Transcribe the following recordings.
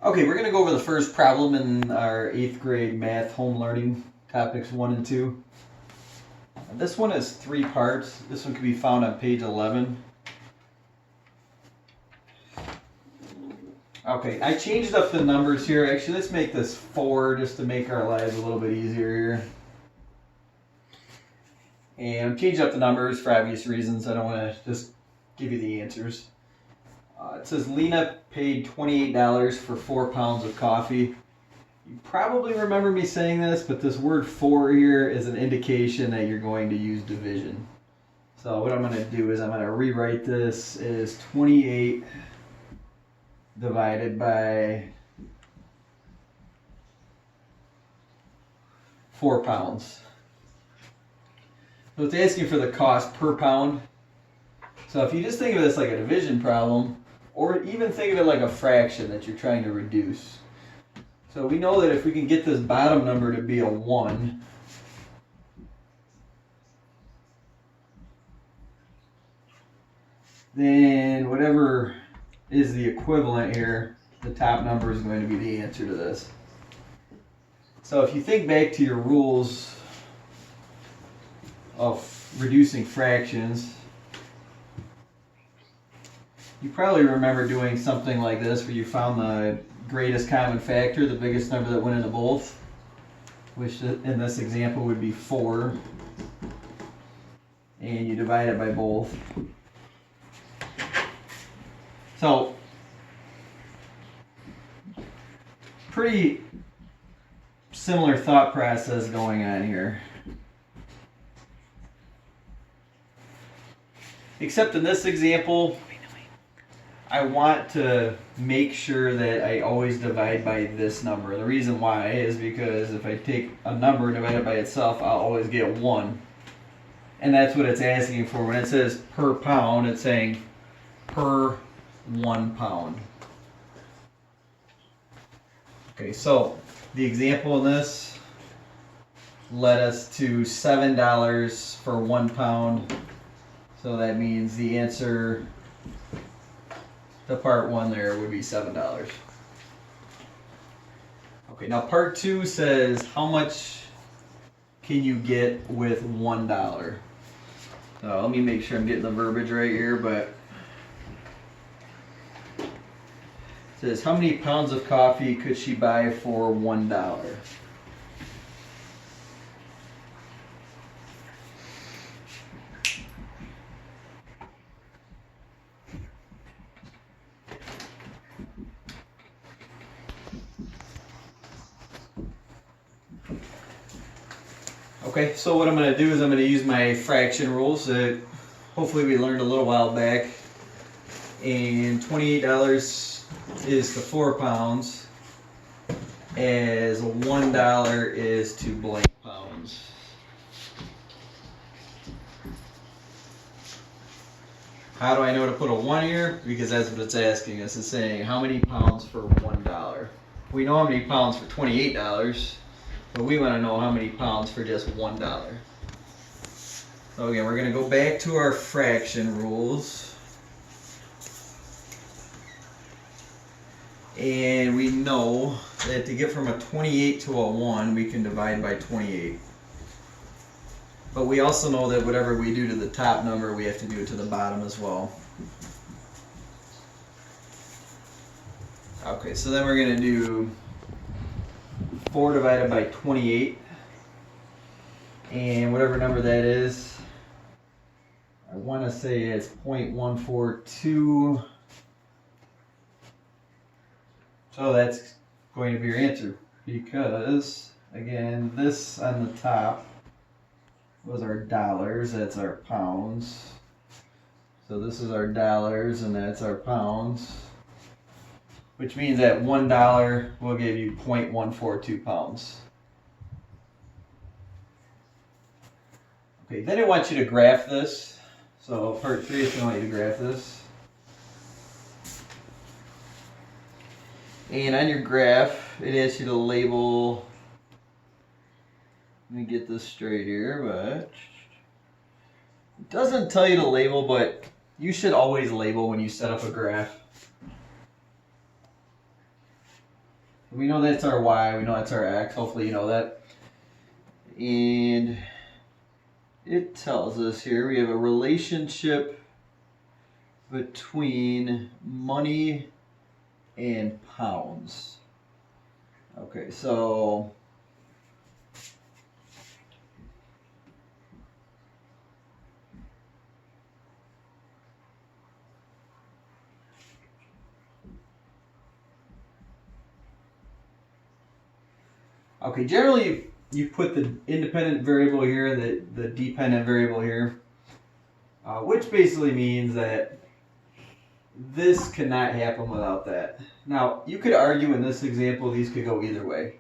Okay, we're going to go over the first problem in our 8th grade math home learning topics 1 and 2. This one has 3 parts. This one can be found on page 11. Okay, I changed up the numbers here. Actually, let's make this 4 just to make our lives a little bit easier here. And change up the numbers for obvious reasons. I don't want to just give you the answers. It says Lena paid $28 for 4 pounds of coffee. You probably remember me saying this, but this word for here is an indication that you're going to use division. So what I'm going to do is I'm going to rewrite this as 28 divided by 4 pounds. So it's asking for the cost per pound. So if you just think of this like a division problem, or even think of it like a fraction that you're trying to reduce. So we know that if we can get this bottom number to be a 1, then whatever is the equivalent here, the top number is going to be the answer to this. So if you think back to your rules of reducing fractions, you probably remember doing something like this where you found the greatest common factor, the biggest number that went into both, which in this example would be 4, and you divide it by both. So, pretty similar thought process going on here. Except in this example, I want to make sure that I always divide by this number. The reason why is because if I take a number and divide it by itself, I'll always get 1. And that's what it's asking for. When it says per pound, it's saying per 1 pound. Okay, so the example in this led us to $7 for 1 pound. So that means the answer to part 1 there would be $7. Okay, now part 2 says how much can you get with $1? So let me make sure I'm getting the verbiage right here, but it says how many pounds of coffee could she buy for $1? Okay, so what I'm going to do is I'm going to use my fraction rules that hopefully we learned a little while back. And $28 is to 4 pounds, as $1 is to blank pounds. How do I know to put a 1 here? Because that's what it's asking us. It's saying how many pounds for $1. We know how many pounds for $28. But we want to know how many pounds for just $1. So again, we're going to go back to our fraction rules. And we know that to get from a 28 to a 1, we can divide by 28. But we also know that whatever we do to the top number, we have to do it to the bottom as well. Okay, so then we're going to do 4 divided by 28, and whatever number that is, I want to say it's 0.142, so that's going to be your answer, because again, this on the top was our dollars, that's our pounds, so this is our dollars and that's our pounds, which means that $1 will give you 0.142 pounds. Okay, then I want you to graph this. So part 3 is going to want you to graph this. And on your graph, it asks you to label, let me get this straight here, but it doesn't tell you to label, but you should always label when you set up a graph. We know that's our Y, we know that's our X, hopefully you know that. And it tells us here we have a relationship between money and pounds. Okay, so generally you put the independent variable here and the dependent variable here, which basically means that this cannot happen without that. Now, you could argue in this example these could go either way.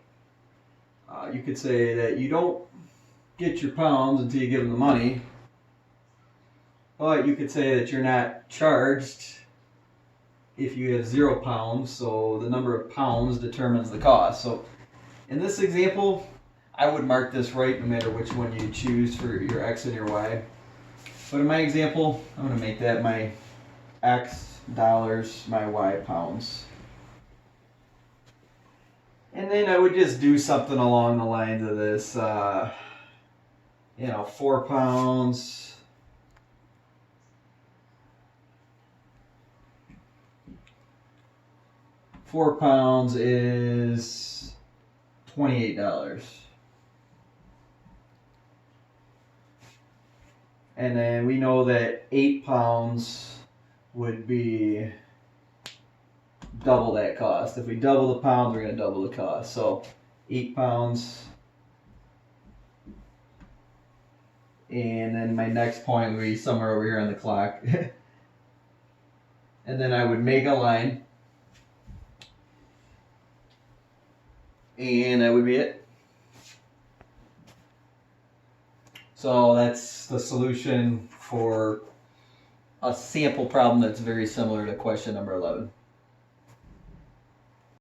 You could say that you don't get your pounds until you give them the money, but you could say that you're not charged if you have 0 pounds, so the number of pounds determines the cost. So in this example, I would mark this right no matter which one you choose for your X and your Y. But in my example, I'm going to make that my X dollars, my Y pounds. And then I would just do something along the lines of this, 4 pounds. £4 is $28. And then we know that 8 pounds would be double that cost. If we double the pounds, we're going to double the cost. So 8 pounds. And then my next point would be somewhere over here on the clock. And then I would make a line. And that would be it. So that's the solution for a sample problem that's very similar to question number 11.